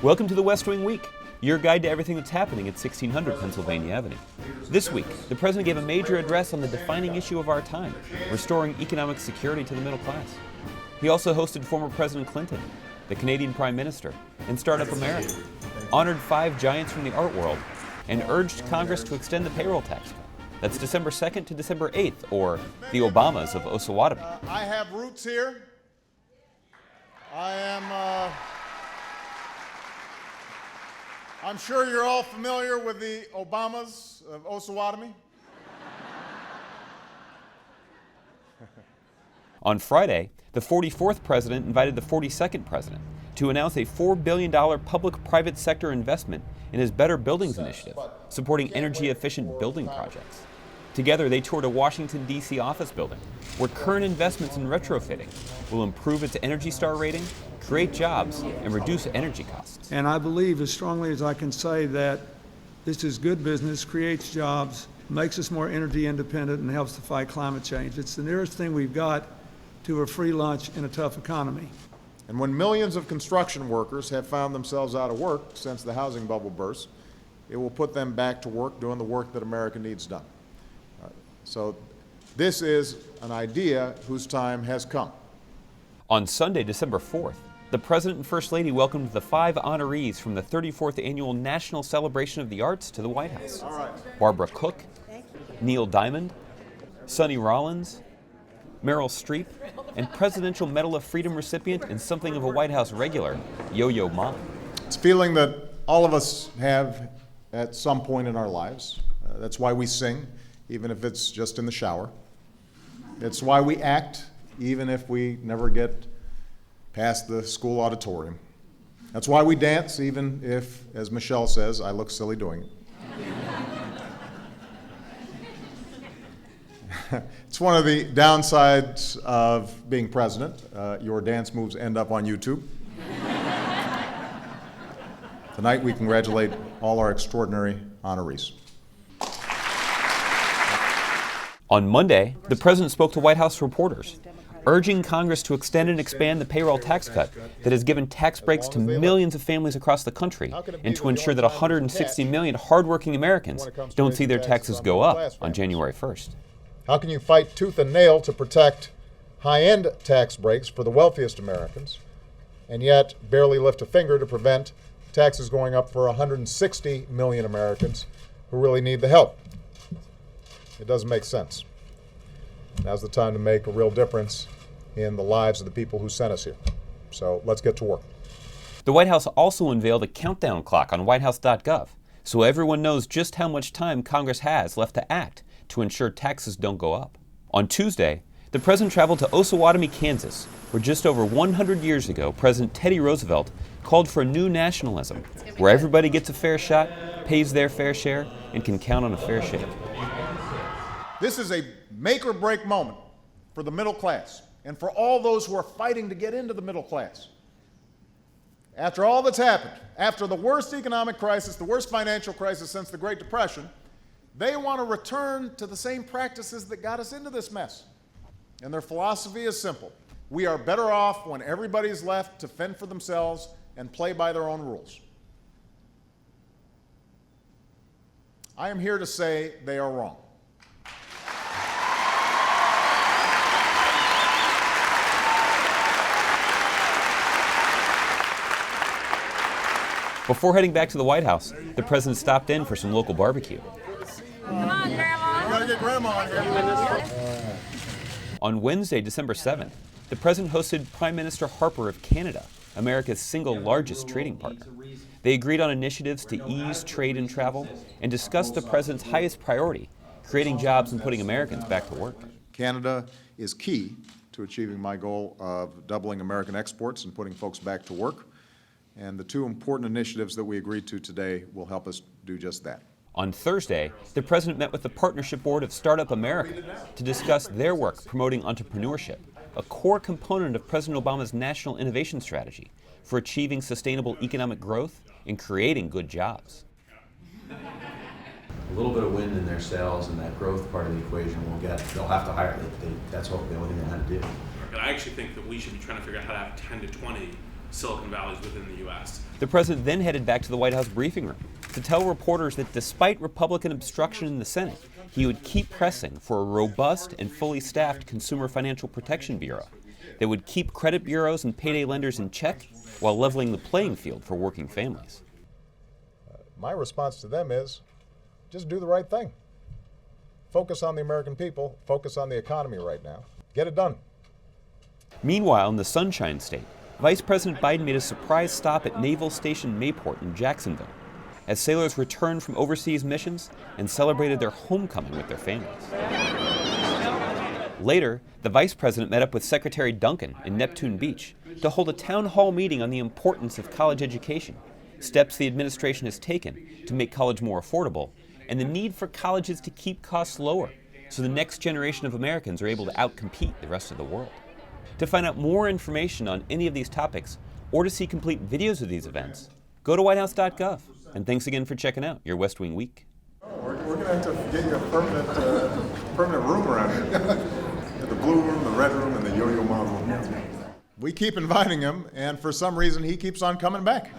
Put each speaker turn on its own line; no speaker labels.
Welcome to the West Wing Week, your guide to everything that's happening at 1600 Pennsylvania Avenue. This week, the president gave a major address on the defining issue of our time, restoring economic security to the middle class. He also hosted former President Clinton, the Canadian Prime Minister, and Startup America, honored 5 giants from the art world, and urged Congress to extend the payroll tax cut. That's December 2nd to December 8th, or the Obamas of Osawatomie.
I have roots here. I'm sure you're all familiar with the Obamas of Osawatomie.
On Friday, the 44th president invited the 42nd president to announce a $4 billion public-private sector investment in his Better Buildings initiative, supporting energy-efficient building projects. Together, they toured a Washington, D.C. office building where current investments in retrofitting will improve its Energy Star rating, create jobs, and reduce energy costs.
And I believe as strongly as I can say that this is good business, creates jobs, makes us more energy independent, and helps to fight climate change. It's the nearest thing we've got to a free lunch in a tough economy.
And when millions of construction workers have found themselves out of work since the housing bubble burst, it will put them back to work doing the work that America needs done. So this is an idea whose time has come.
On Sunday, December 4th, the President and First Lady welcomed the 5 honorees from the 34th Annual National Celebration of the Arts to the White House. Barbara Cook, Neil Diamond, Sonny Rollins, Meryl Streep, and Presidential Medal of Freedom recipient and something of a White House regular, Yo-Yo Ma.
It's a feeling that all of us have at some point in our lives. That's why we sing, even if it's just in the shower. It's why we act, even if we never get past the school auditorium. That's why we dance, even if, as Michelle says, I look silly doing it. It's one of the downsides of being president. Your dance moves end up on YouTube. Tonight we congratulate all our extraordinary honorees.
On Monday, the president spoke to White House reporters, urging Congress to extend and expand the payroll tax cut that has given tax breaks to millions of families across the country and to ensure that 160 million hardworking Americans don't see their taxes go up on January 1st.
How can you fight tooth and nail to protect high-end tax breaks for the wealthiest Americans and yet barely lift a finger to prevent taxes going up for 160 million Americans who really need the help? It doesn't make sense. Now's the time to make a real difference in the lives of the people who sent us here. So let's get to work.
The White House also unveiled a countdown clock on whitehouse.gov, so everyone knows just how much time Congress has left to act to ensure taxes don't go up. On Tuesday, the president traveled to Osawatomie, Kansas, where just over 100 years ago, President Teddy Roosevelt called for a new nationalism, where everybody gets a fair shot, pays their fair share, and can count on a fair shake.
This is a make or break moment for the middle class and for all those who are fighting to get into the middle class. After all that's happened, after the worst economic crisis, the worst financial crisis since the Great Depression, they want to return to the same practices that got us into this mess. And their philosophy is simple. We are better off when everybody's left to fend for themselves and play by their own rules. I am here to say they are wrong.
Before heading back to the White House, the president stopped in for some local barbecue.
Come on, Grandma.
We gotta get Grandma on here.
On Wednesday, December 7th, the president hosted Prime Minister Harper of Canada, America's single largest trading partner. They agreed on initiatives to ease trade and travel and discussed the president's highest priority, creating jobs and putting Americans back to work.
Canada is key to achieving my goal of doubling American exports and putting folks back to work. And the 2 important initiatives that we agreed to today will help us do just that.
On Thursday, the president met with the Partnership Board of Startup America to discuss their work promoting entrepreneurship, a core component of President Obama's National Innovation Strategy for achieving sustainable economic growth and creating good jobs.
A little bit of wind in their sails and that growth part of the equation they'll have to hire. That's what the only thing they know how to do.
But I actually think that we should be trying to figure out how to have 10 to 20 Silicon Valleys within the U.S.
The president then headed back to the White House briefing room to tell reporters that despite Republican obstruction in the Senate, he would keep pressing for a robust and fully staffed Consumer Financial Protection Bureau that would keep credit bureaus and payday lenders in check while leveling the playing field for working families.
My response to them is, just do the right thing. Focus on the American people, focus on the economy right now. Get it done.
Meanwhile, in the Sunshine State, Vice President Biden made a surprise stop at Naval Station Mayport in Jacksonville as sailors returned from overseas missions and celebrated their homecoming with their families. Later, the Vice President met up with Secretary Duncan in Neptune Beach to hold a town hall meeting on the importance of college education, steps the administration has taken to make college more affordable, and the need for colleges to keep costs lower so the next generation of Americans are able to outcompete the rest of the world. To find out more information on any of these topics or to see complete videos of these events, go to whitehouse.gov. And thanks again for checking out your West Wing Week.
We're going to have to get you a permanent room around here. The blue room, the red room, and the yo-yo ma room.
We keep inviting him, and for some reason he keeps on coming back.